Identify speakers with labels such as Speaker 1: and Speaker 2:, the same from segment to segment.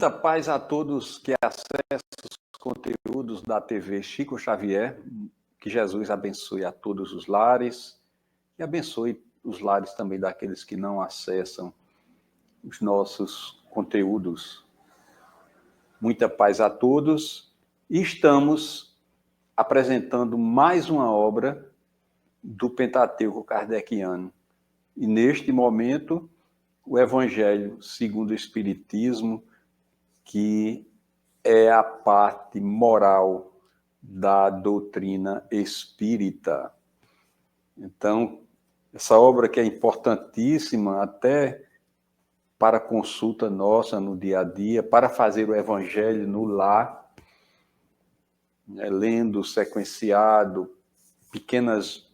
Speaker 1: Muita paz a todos que acessam os conteúdos da TV Chico Xavier. Que Jesus abençoe a todos os lares e abençoe os lares também daqueles que não acessam os nossos conteúdos. Muita paz a todos. E estamos apresentando mais uma obra do Pentateuco Kardeciano. E neste momento, o Evangelho segundo o Espiritismo, que é a parte moral da doutrina espírita. Então, essa obra que é importantíssima até para a consulta nossa no dia a dia, para fazer o Evangelho no lar, lendo sequenciado, pequenas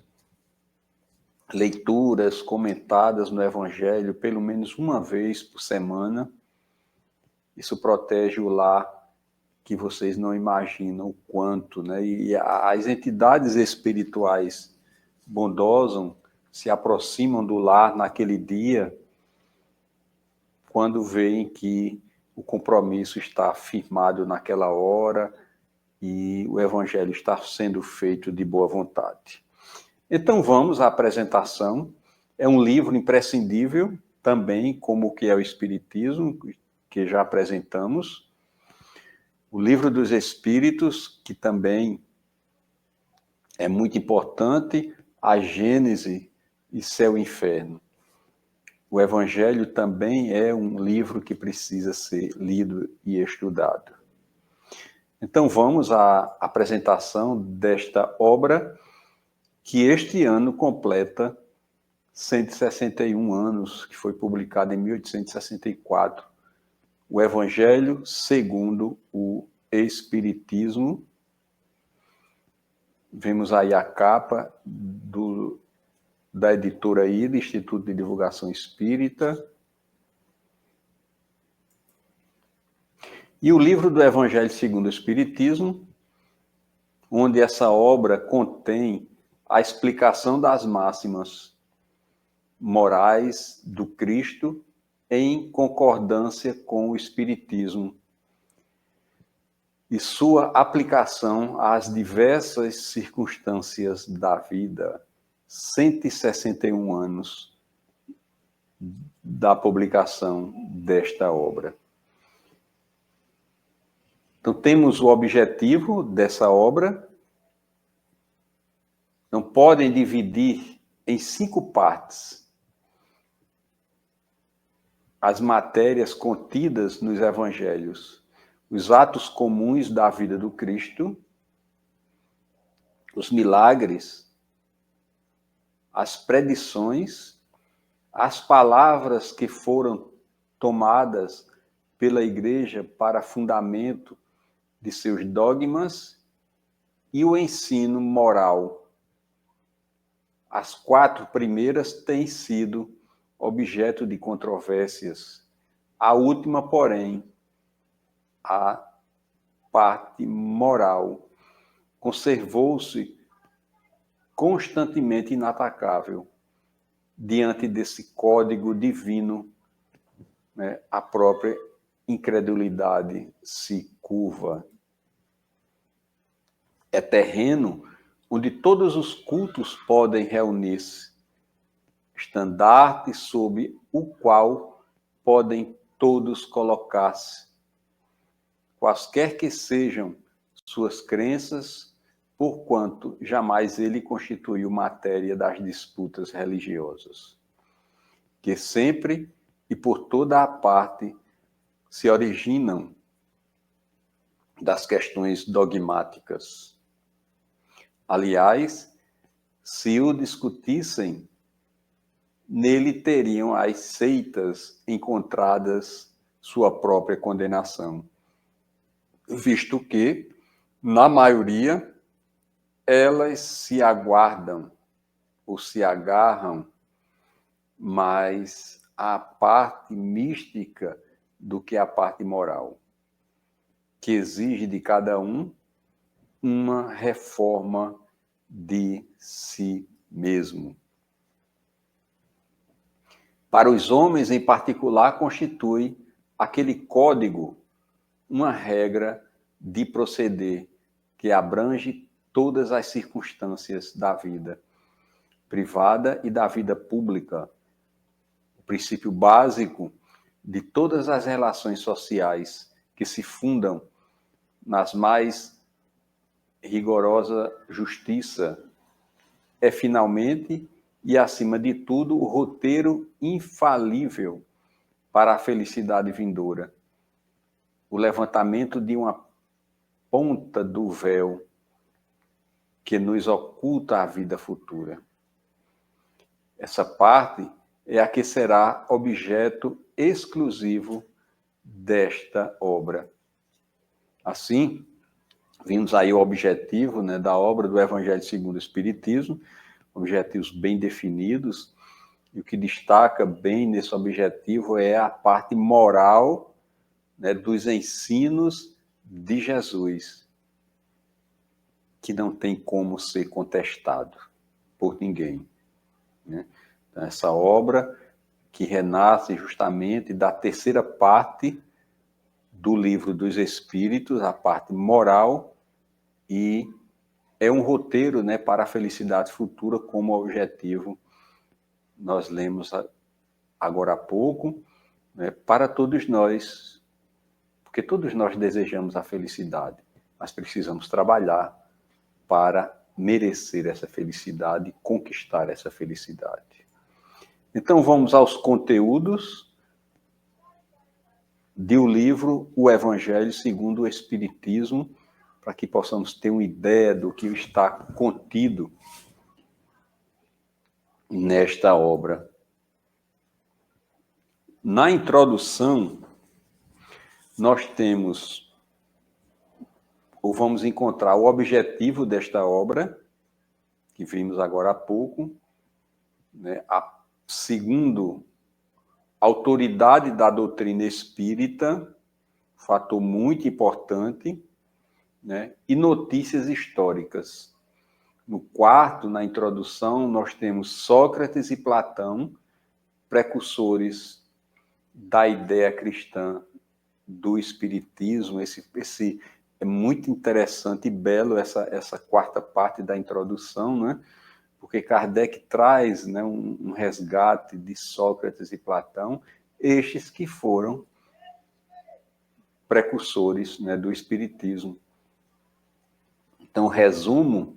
Speaker 1: leituras comentadas no Evangelho pelo menos uma vez por semana. Isso protege o lar que vocês não imaginam o quanto, né? E as entidades espirituais bondosas se aproximam do lar naquele dia quando veem que o compromisso está firmado naquela hora e o Evangelho está sendo feito de boa vontade. Então vamos à apresentação. É um livro imprescindível também, como o que é o Espiritismo, que já apresentamos. O Livro dos Espíritos, que também é muito importante, a Gênese e Céu e Inferno. O Evangelho também é um livro que precisa ser lido e estudado. Então vamos à apresentação desta obra, que este ano completa 161 anos, que foi publicada em 1864. O Evangelho segundo o Espiritismo. Vemos aí a capa da editora IDA, Instituto de Divulgação Espírita. E o livro do Evangelho segundo o Espiritismo, onde essa obra contém a explicação das máximas morais do Cristo em concordância com o Espiritismo e sua aplicação às diversas circunstâncias da vida. 161 anos da publicação desta obra. Então, temos o objetivo dessa obra. Não podem dividir em 5 partes as matérias contidas nos evangelhos: os atos comuns da vida do Cristo, os milagres, as predições, as palavras que foram tomadas pela Igreja para fundamento de seus dogmas e o ensino moral. As 4 primeiras têm sido objeto de controvérsias. A última, porém, a parte moral, conservou-se constantemente inatacável diante desse código divino, né? A própria incredulidade se curva. É terreno onde todos os cultos podem reunir-se, estandarte sob o qual podem todos colocar-se, quaisquer que sejam suas crenças, porquanto jamais ele constituiu matéria das disputas religiosas, que sempre e por toda a parte se originam das questões dogmáticas. Aliás, se o discutissem, nele teriam as seitas encontradas sua própria condenação, visto que, na maioria, elas se aguardam ou se agarram mais à parte mística do que à parte moral, que exige de cada um uma reforma de si mesmo. Para os homens, em particular, constitui aquele código uma regra de proceder que abrange todas as circunstâncias da vida privada e da vida pública. O princípio básico de todas as relações sociais que se fundam nas mais rigorosa justiça é finalmente e acima de tudo o roteiro infalível para a felicidade vindoura, o levantamento de uma ponta do véu que nos oculta a vida futura. Essa parte é a que será objeto exclusivo desta obra. Assim, vimos aí o objetivo, né, da obra do Evangelho segundo o Espiritismo, objetivos bem definidos, e o que destaca bem nesse objetivo é a parte moral, né, dos ensinos de Jesus, que não tem como ser contestado por ninguém, né? Então, essa obra que renasce justamente da terceira parte do Livro dos Espíritos, a parte moral, e é um roteiro, né, para a felicidade futura como objetivo. Nós lemos agora há pouco, né, para todos nós, porque todos nós desejamos a felicidade, mas precisamos trabalhar para merecer essa felicidade, conquistar essa felicidade. Então vamos aos conteúdos do livro O Evangelho segundo o Espiritismo, para que possamos ter uma ideia do que está contido nesta obra. Na introdução, nós temos, ou vamos encontrar o objetivo desta obra, que vimos agora há pouco, né, segundo a autoridade da doutrina espírita, fator muito importante, né, e notícias históricas. No quarto, na introdução, nós temos Sócrates e Platão, precursores da ideia cristã do espiritismo. Esse é muito interessante e belo essa quarta parte da introdução, né? Porque Kardec traz, né, um resgate de Sócrates e Platão, estes que foram precursores, né, do espiritismo. Então, resumo,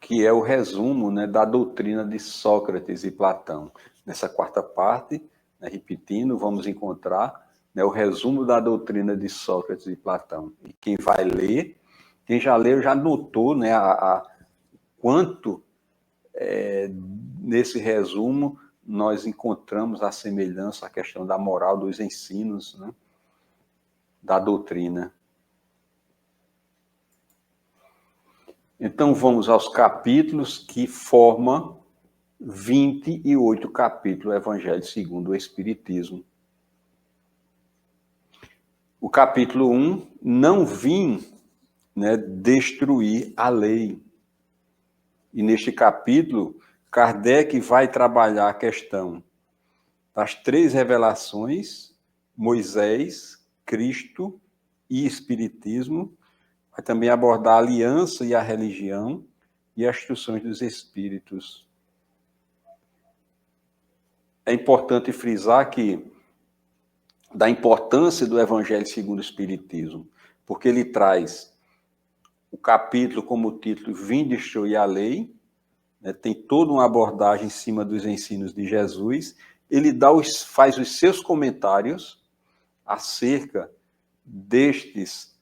Speaker 1: que é o resumo, né, da doutrina de Sócrates e Platão. Nessa quarta parte, né, repetindo, vamos encontrar, né, o resumo da doutrina de Sócrates e Platão. E quem vai ler, quem já leu, já notou, né, quanto nesse resumo nós encontramos a semelhança à questão da moral dos ensinos, né, da doutrina. Então vamos aos capítulos que formam 28 capítulos do Evangelho segundo o Espiritismo. O capítulo 1, não vim, né, destruir a lei. E neste capítulo, Kardec vai trabalhar a questão das 3 revelações, Moisés, Cristo e Espiritismo. Vai também abordar a aliança e a religião e as instruções dos espíritos. É importante frisar que da importância do Evangelho segundo o Espiritismo, porque ele traz o capítulo como título Vim destruir a lei, né, tem toda uma abordagem em cima dos ensinos de Jesus, ele faz os seus comentários acerca destes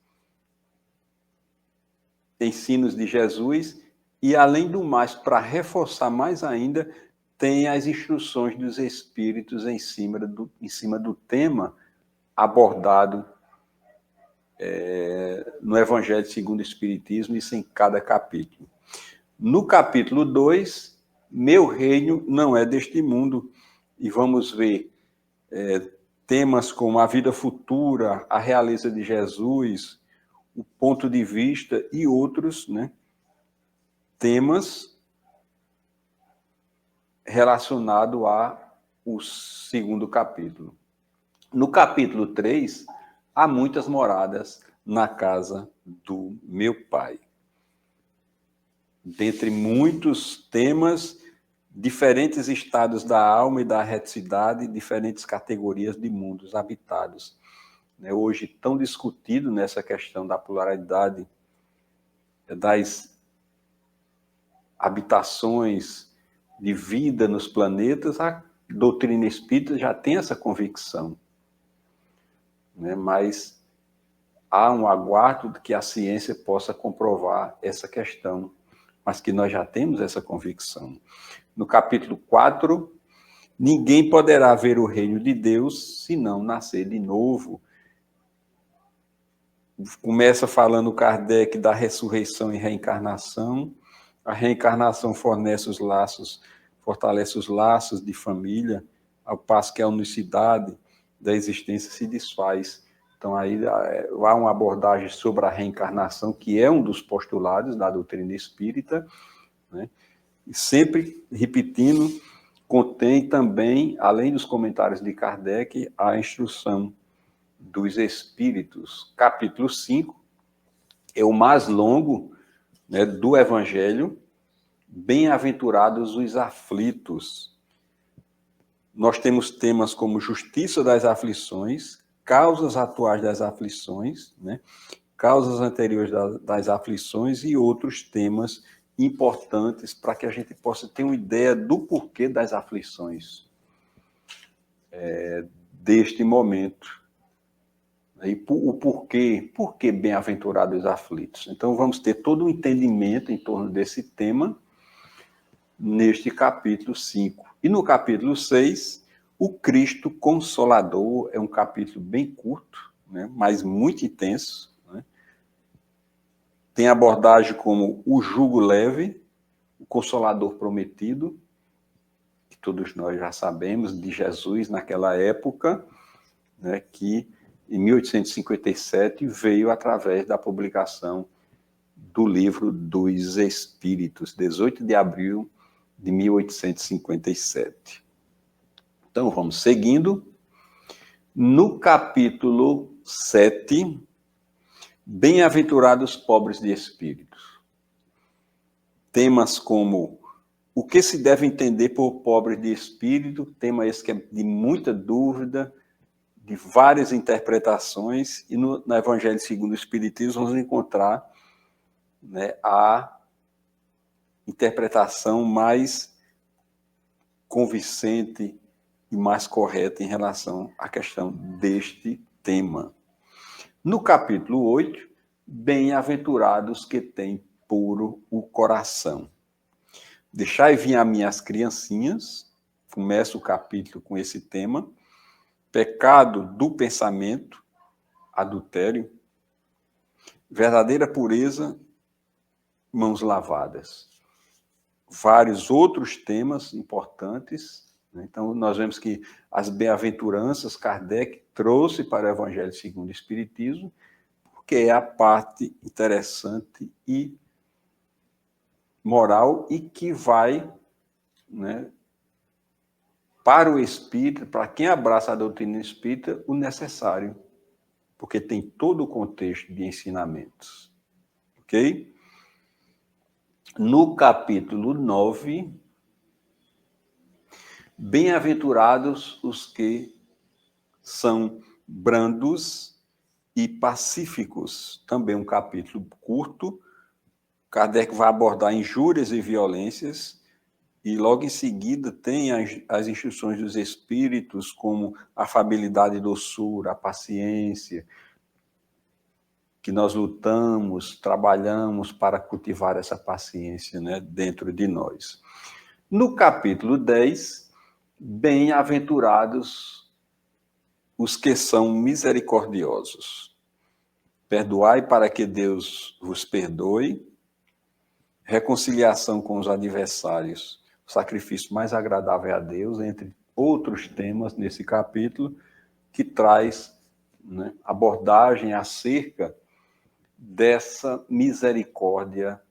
Speaker 1: ensinos de Jesus e, além do mais, para reforçar mais ainda, tem as instruções dos espíritos em cima do tema abordado no Evangelho segundo o Espiritismo, isso em cada capítulo. No capítulo 2, meu reino não é deste mundo, e vamos ver temas como a vida futura, a realeza de Jesus, o ponto de vista e outros, né, temas relacionados ao segundo capítulo. No capítulo 3, há muitas moradas na casa do meu Pai. Dentre muitos temas, diferentes estados da alma e da reticidade, diferentes categorias de mundos habitados. Hoje, tão discutido nessa questão da pluralidade das habitações de vida nos planetas, a doutrina espírita já tem essa convicção. Mas há um aguardo de que a ciência possa comprovar essa questão, mas que nós já temos essa convicção. No capítulo 4, ninguém poderá ver o reino de Deus se não nascer de novo. Começa falando Kardec da ressurreição e reencarnação. A reencarnação fortalece os laços de família, ao passo que a unicidade da existência se desfaz. Então, aí há uma abordagem sobre a reencarnação, que é um dos postulados da doutrina espírita, né? E sempre repetindo, contém também, além dos comentários de Kardec, a instrução dos Espíritos. Capítulo 5 é o mais longo, né, do Evangelho. Bem-aventurados os aflitos. Nós temos temas como justiça das aflições, causas atuais das aflições, né, causas anteriores das aflições e outros temas importantes para que a gente possa ter uma ideia do porquê das aflições deste momento. E o porquê bem-aventurados os aflitos. Então, vamos ter todo um entendimento em torno desse tema neste capítulo 5. E no capítulo 6, o Cristo Consolador, é um capítulo bem curto, né, mas muito intenso. Né? Tem abordagem como o jugo leve, o Consolador prometido, que todos nós já sabemos, de Jesus naquela época, né, que em 1857 veio através da publicação do Livro dos Espíritos, 18 de abril de 1857. Então, vamos seguindo. No capítulo 7, Bem-aventurados pobres de espírito. Temas como o que se deve entender por pobre de espírito, tema esse que é de muita dúvida, de várias interpretações, e no Evangelho segundo o Espiritismo vamos encontrar, né, a interpretação mais convincente e mais correta em relação à questão deste tema. No capítulo 8, bem-aventurados que têm puro o coração. Deixai vir a mim as criancinhas, começa o capítulo com esse tema, pecado do pensamento, adultério, verdadeira pureza, mãos lavadas. Vários outros temas importantes. Então, nós vemos que as bem-aventuranças Kardec trouxe para o Evangelho segundo o Espiritismo, porque é a parte interessante e moral e que vai, né, para o espírita, para quem abraça a doutrina espírita, o necessário, porque tem todo o contexto de ensinamentos. Ok? No capítulo 9, bem-aventurados os que são brandos e pacíficos. Também um capítulo curto. Kardec vai abordar injúrias e violências, e logo em seguida tem as instruções dos espíritos, como a afabilidade e doçura, a paciência, que nós lutamos, trabalhamos para cultivar essa paciência, né, dentro de nós. No capítulo 10, bem-aventurados os que são misericordiosos. Perdoai para que Deus vos perdoe. Reconciliação com os adversários, o sacrifício mais agradável a Deus, entre outros temas nesse capítulo, que traz, né, abordagem acerca dessa misericórdia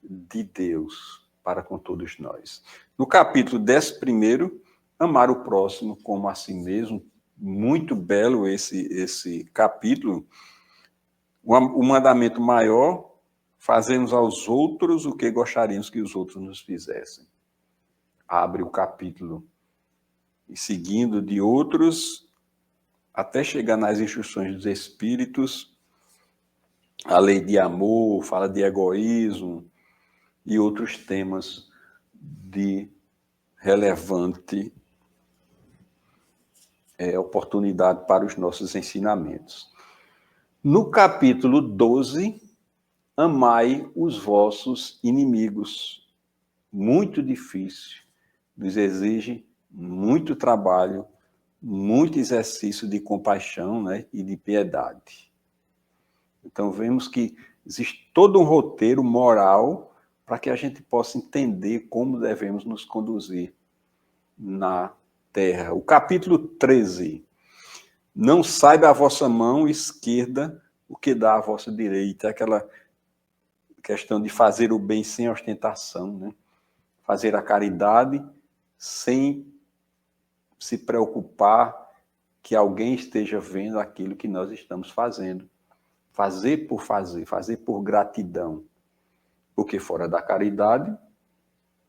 Speaker 1: de Deus para com todos nós. No capítulo 11, amar o próximo como a si mesmo, muito belo esse capítulo. O mandamento maior, fazemos aos outros o que gostaríamos que os outros nos fizessem. Abre o capítulo e seguindo de outros, até chegar nas instruções dos espíritos, a lei de amor, fala de egoísmo e outros temas de relevante oportunidade para os nossos ensinamentos. No capítulo 12, amai os vossos inimigos. Muito difícil, nos exige muito trabalho, muito exercício de compaixão, né, e de piedade. Então, vemos que existe todo um roteiro moral para que a gente possa entender como devemos nos conduzir na terra. O capítulo 13. Não saiba a vossa mão esquerda o que dá a vossa direita. Aquela questão de fazer o bem sem ostentação, né? Fazer a caridade sem se preocupar que alguém esteja vendo aquilo que nós estamos fazendo. Fazer por gratidão. Porque fora da caridade,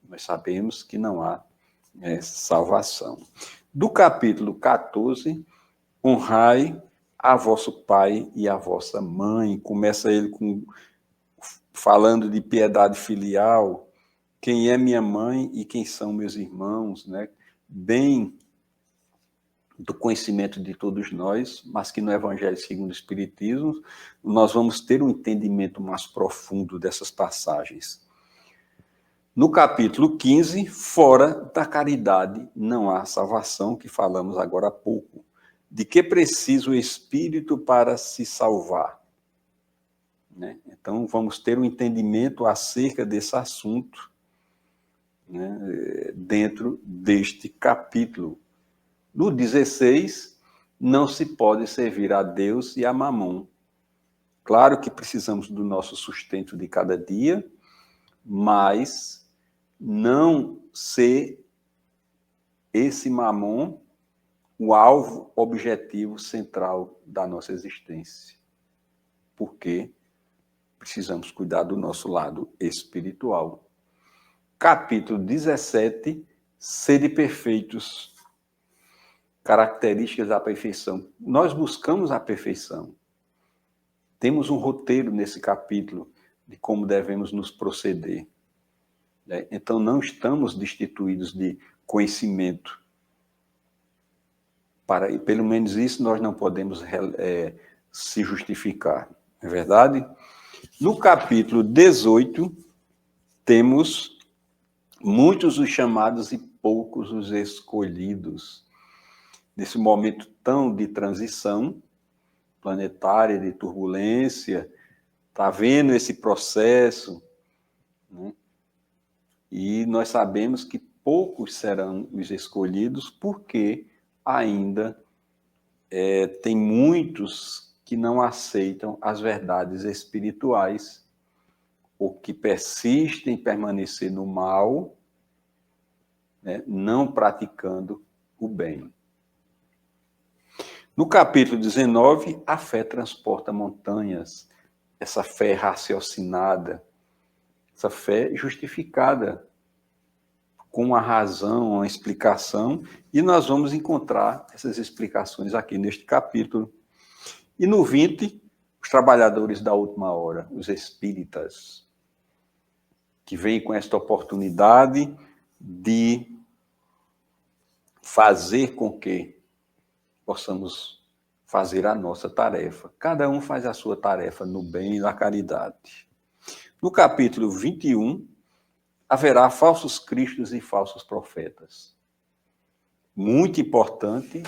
Speaker 1: nós sabemos que não há salvação. Do capítulo 14, honrai a vosso pai e a vossa mãe. Começa ele falando de piedade filial, quem é minha mãe e quem são meus irmãos, né? Bem do conhecimento de todos nós, mas que no Evangelho segundo o Espiritismo nós vamos ter um entendimento mais profundo dessas passagens. No capítulo 15, fora da caridade não há salvação, que falamos agora há pouco. De que precisa o Espírito para se salvar? Né? Então, vamos ter um entendimento acerca desse assunto, né, dentro deste capítulo. No 16, não se pode servir a Deus e a Mamon. Claro que precisamos do nosso sustento de cada dia, mas não ser esse Mamon o alvo objetivo central da nossa existência. Porque precisamos cuidar do nosso lado espiritual. Capítulo 17, sede perfeitos. Características da perfeição. Nós buscamos a perfeição. Temos um roteiro nesse capítulo de como devemos nos proceder. Então, não estamos destituídos de conhecimento. Pelo menos isso nós não podemos se justificar. Não é verdade? No capítulo 18, temos muitos os chamados e poucos os escolhidos. Nesse momento tão de transição planetária, de turbulência, está vendo esse processo, né? E nós sabemos que poucos serão os escolhidos, porque ainda tem muitos que não aceitam as verdades espirituais, ou que persistem em permanecer no mal, né, não praticando o bem. No capítulo 19, a fé transporta montanhas, essa fé raciocinada, essa fé justificada, com uma razão, uma explicação, e nós vamos encontrar essas explicações aqui neste capítulo. E no 20, os trabalhadores da última hora, os espíritas, que vêm com esta oportunidade de fazer com que possamos fazer a nossa tarefa. Cada um faz a sua tarefa no bem e na caridade. No capítulo 21, haverá falsos cristos e falsos profetas. Muito importante,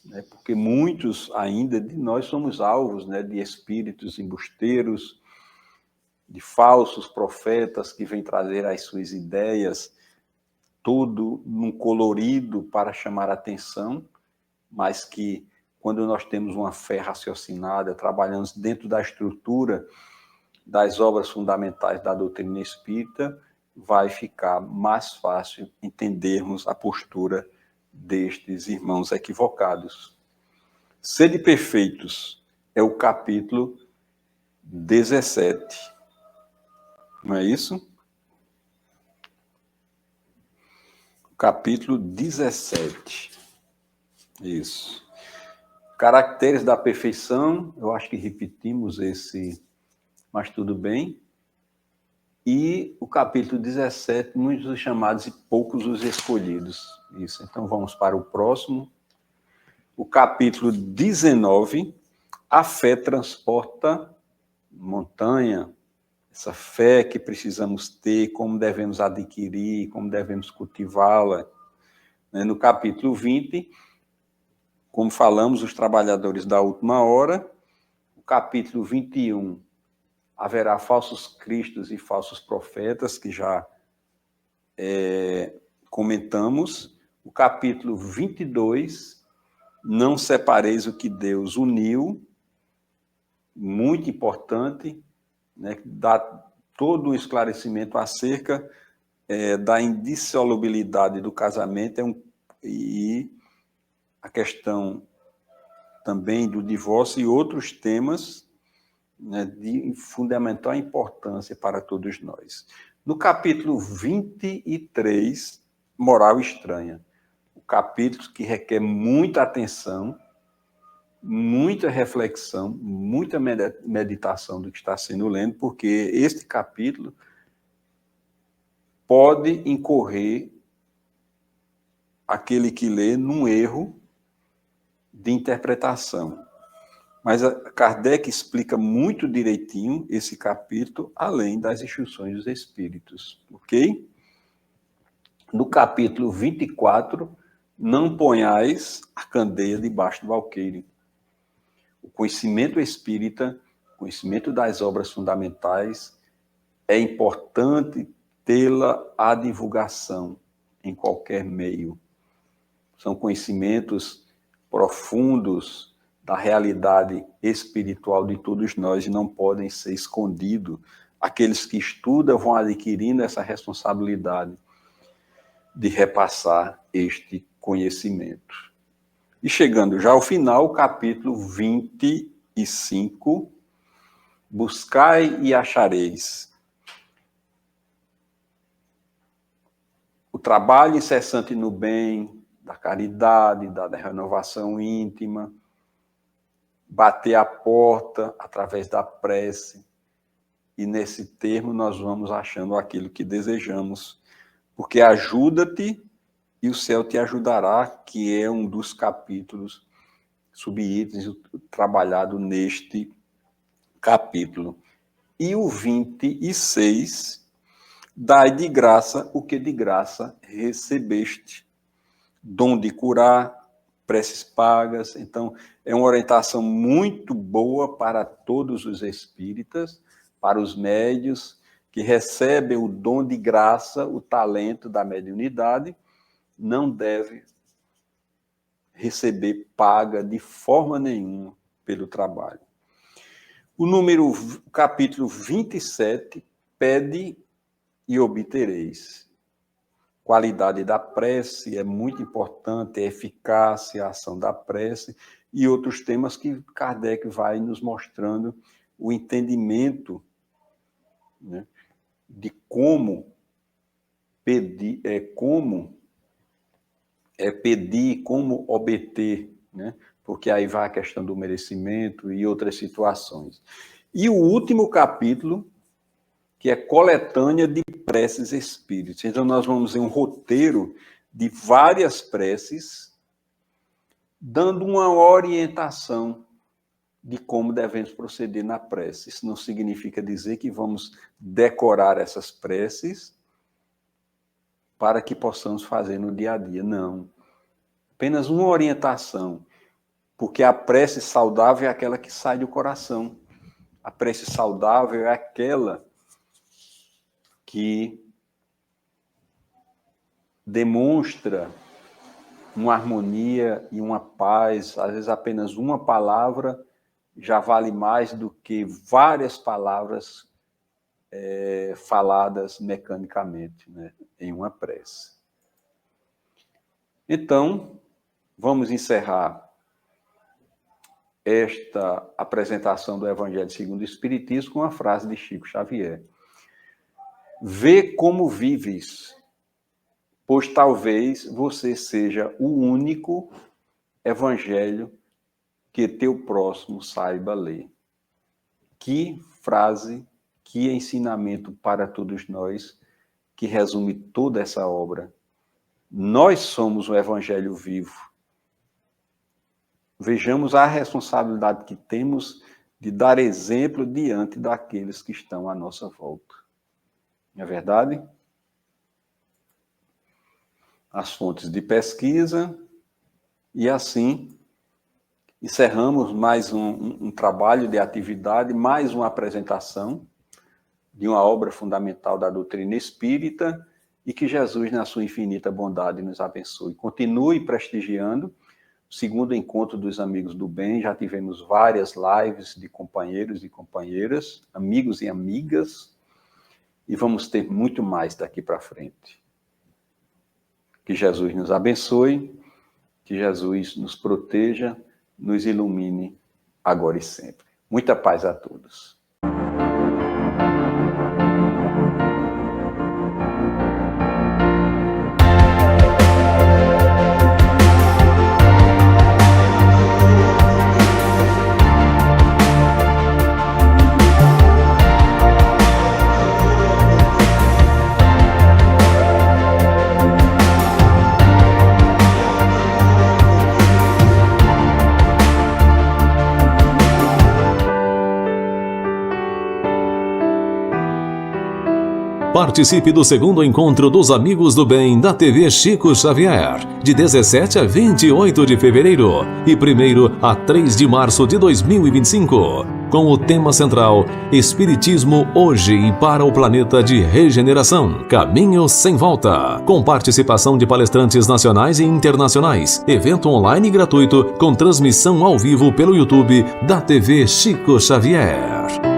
Speaker 1: né, porque muitos ainda de nós somos alvos, né, de espíritos embusteiros, de falsos profetas que vêm trazer as suas ideias, tudo num colorido para chamar a atenção, mas que, quando nós temos uma fé raciocinada, trabalhamos dentro da estrutura das obras fundamentais da doutrina espírita, vai ficar mais fácil entendermos a postura destes irmãos equivocados. Sede perfeitos é o capítulo 17. Não é isso? Capítulo 17. Isso. Caracteres da perfeição, eu acho que repetimos esse, mas tudo bem. E o capítulo 17, muitos os chamados e poucos os escolhidos. Isso. Então vamos para o próximo. O capítulo 19, a fé transporta montanha, essa fé que precisamos ter, como devemos adquirir, como devemos cultivá-la. No capítulo 20, como falamos, os trabalhadores da última hora. O capítulo 21, haverá falsos cristos e falsos profetas, que já comentamos. O capítulo 22, não separeis o que Deus uniu, muito importante, né, dá todo um esclarecimento acerca da indissolubilidade do casamento e a questão também do divórcio e outros temas, né, de fundamental importância para todos nós. No capítulo 23, moral estranha, o capítulo que requer muita atenção, muita reflexão, muita meditação do que está sendo lendo, porque este capítulo pode incorrer aquele que lê num erro de interpretação. Mas Kardec explica muito direitinho esse capítulo, além das instruções dos espíritos, ok? No capítulo 24, não ponhais a candeia debaixo do alqueire. O conhecimento espírita, o conhecimento das obras fundamentais, é importante tê-la à divulgação em qualquer meio. São conhecimentos profundos da realidade espiritual de todos nós e não podem ser escondidos. Aqueles que estudam vão adquirindo essa responsabilidade de repassar este conhecimento. E chegando já ao final, o capítulo 25, buscai e achareis. O trabalho incessante no bem, da caridade, da renovação íntima, bater a porta através da prece, e nesse termo nós vamos achando aquilo que desejamos, porque ajuda-te e o céu te ajudará, que é um dos capítulos, subitens, trabalhado neste capítulo. E o 26, dai de graça o que de graça recebeste, dom de curar, preces pagas. Então, é uma orientação muito boa para todos os espíritas, para os médios que recebem o dom de graça, o talento da mediunidade, não deve receber paga de forma nenhuma pelo trabalho. O capítulo 27, pede e obtereis. Qualidade da prece é muito importante, a eficácia, a ação da prece e outros temas que Kardec vai nos mostrando o entendimento, né, de como pedir, como obter, né, porque aí vai a questão do merecimento e outras situações. E o último capítulo, que é coletânea de preces espíritas. Então, nós vamos ver um roteiro de várias preces, dando uma orientação de como devemos proceder na prece. Isso não significa dizer que vamos decorar essas preces para que possamos fazer no dia a dia. Não. Apenas uma orientação, porque a prece saudável é aquela que sai do coração. A prece saudável é aquela que demonstra uma harmonia e uma paz. Às vezes apenas uma palavra já vale mais do que várias palavras faladas mecanicamente, né, em uma prece. Então, vamos encerrar esta apresentação do Evangelho segundo o Espiritismo com a frase de Chico Xavier. Vê como vives, pois talvez você seja o único Evangelho que teu próximo saiba ler. Que frase, que ensinamento para todos nós, que resume toda essa obra. Nós somos o Evangelho vivo. Vejamos a responsabilidade que temos de dar exemplo diante daqueles que estão à nossa volta. Não é verdade? As fontes de pesquisa, e assim encerramos mais um trabalho de atividade, mais uma apresentação de uma obra fundamental da doutrina espírita, e que Jesus, na sua infinita bondade, nos abençoe. Continue prestigiando o segundo encontro dos Amigos do Bem. Já tivemos várias lives de companheiros e companheiras, amigos e amigas, e vamos ter muito mais daqui para frente. Que Jesus nos abençoe, que Jesus nos proteja, nos ilumine agora e sempre. Muita paz a todos.
Speaker 2: Participe do segundo encontro dos Amigos do Bem da TV Chico Xavier, de 17 a 28 de fevereiro e 1º a 3 de março de 2025, com o tema central Espiritismo hoje e para o planeta de regeneração, Caminho sem volta, com participação de palestrantes nacionais e internacionais, evento online gratuito com transmissão ao vivo pelo YouTube da TV Chico Xavier.